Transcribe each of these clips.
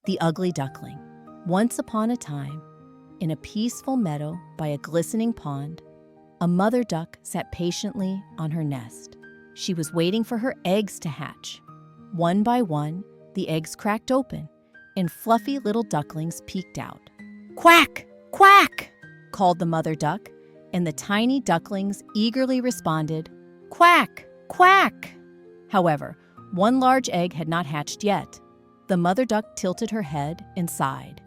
The Ugly Duckling. Once upon a time, in a peaceful meadow by a glistening pond, a mother duck sat patiently on her nest. She was waiting for her eggs to hatch. One by one, the eggs cracked open, and fluffy little ducklings peeked out. "Quack! Quack!" called the mother duck, and the tiny ducklings eagerly responded, "Quack! Quack!" However, one large egg had not hatched yet. The mother duck tilted her head and sighed.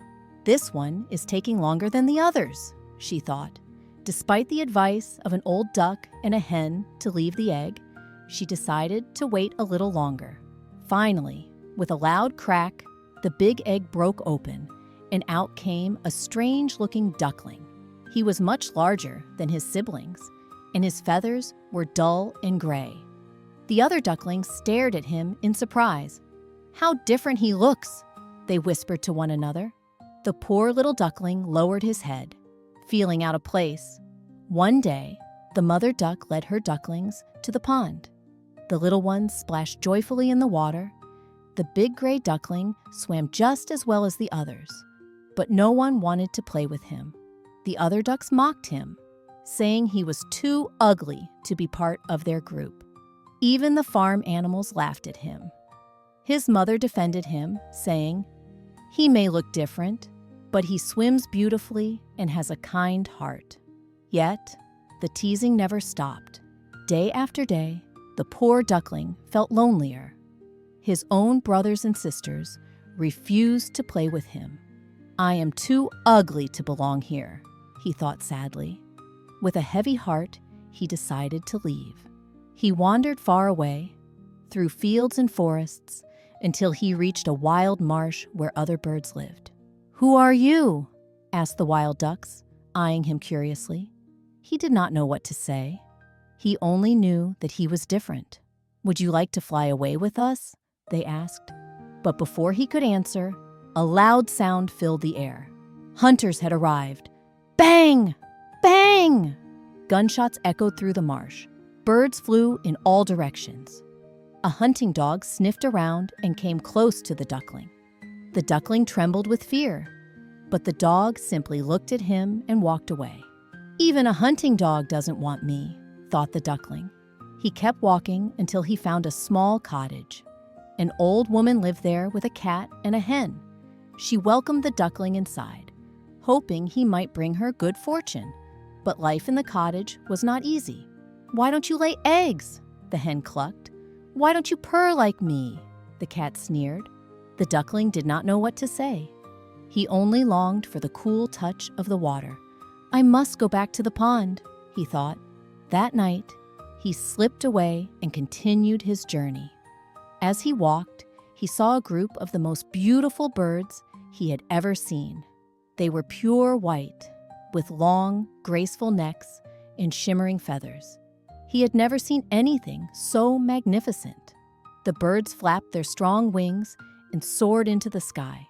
"This one is taking longer than the others," she thought. Despite the advice of an old duck and a hen to leave the egg, she decided to wait a little longer. Finally, with a loud crack, the big egg broke open, and out came a strange-looking duckling. He was much larger than his siblings, and his feathers were dull and gray. The other ducklings stared at him in surprise. "How different he looks," they whispered to one another. The poor little duckling lowered his head, feeling out of place. One day, the mother duck led her ducklings to the pond. The little ones splashed joyfully in the water. The big gray duckling swam just as well as the others, but no one wanted to play with him. The other ducks mocked him, saying he was too ugly to be part of their group. Even the farm animals laughed at him. His mother defended him, saying, "He may look different, but he swims beautifully and has a kind heart." Yet, the teasing never stopped. Day after day, the poor duckling felt lonelier. His own brothers and sisters refused to play with him. "I am too ugly to belong here," he thought sadly. With a heavy heart, he decided to leave. He wandered far away, through fields and forests, until he reached a wild marsh where other birds lived. "Who are you?" asked the wild ducks, eyeing him curiously. He did not know what to say. He only knew that he was different. "Would you like to fly away with us?" they asked. But before he could answer, a loud sound filled the air. Hunters had arrived. Bang! Bang! Gunshots echoed through the marsh. Birds flew in all directions. A hunting dog sniffed around and came close to the duckling. The duckling trembled with fear, but the dog simply looked at him and walked away. "Even a hunting dog doesn't want me," thought the duckling. He kept walking until he found a small cottage. An old woman lived there with a cat and a hen. She welcomed the duckling inside, hoping he might bring her good fortune. But life in the cottage was not easy. "Why don't you lay eggs?" the hen clucked. "Why don't you purr like me?" the cat sneered. The duckling did not know what to say. He only longed for the cool touch of the water. "I must go back to the pond," he thought. That night, he slipped away and continued his journey. As he walked, he saw a group of the most beautiful birds he had ever seen. They were pure white, with long, graceful necks and shimmering feathers. He had never seen anything so magnificent. The birds flapped their strong wings and soared into the sky.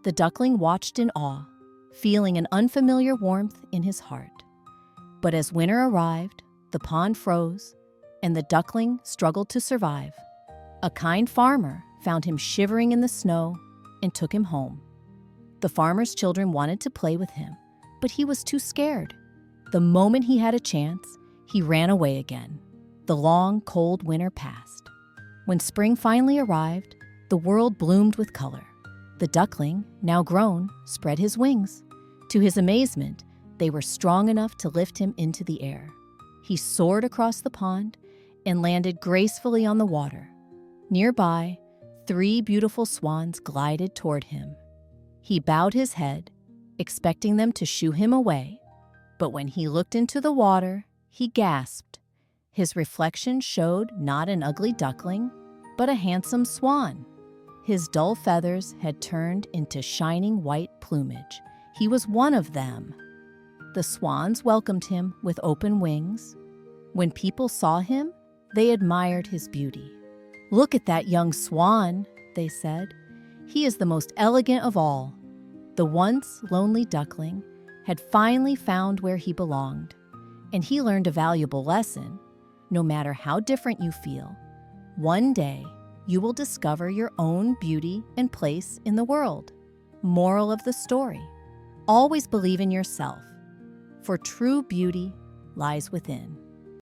The duckling watched in awe, feeling an unfamiliar warmth in his heart. But as winter arrived, the pond froze, and the duckling struggled to survive. A kind farmer found him shivering in the snow and took him home. The farmer's children wanted to play with him, but he was too scared. The moment he had a chance, he ran away again. The long, cold winter passed. When spring finally arrived, the world bloomed with color. The duckling, now grown, spread his wings. To his amazement, they were strong enough to lift him into the air. He soared across the pond and landed gracefully on the water. Nearby, 3 beautiful swans glided toward him. He bowed his head, expecting them to shoo him away, but when he looked into the water, he gasped. His reflection showed not an ugly duckling, but a handsome swan. His dull feathers had turned into shining white plumage. He was one of them. The swans welcomed him with open wings. When people saw him, they admired his beauty. "Look at that young swan," they said. "He is the most elegant of all." The once lonely duckling had finally found where he belonged, and he learned a valuable lesson. No matter how different you feel, one day you will discover your own beauty and place in the world. Moral of the story: always believe in yourself, for true beauty lies within.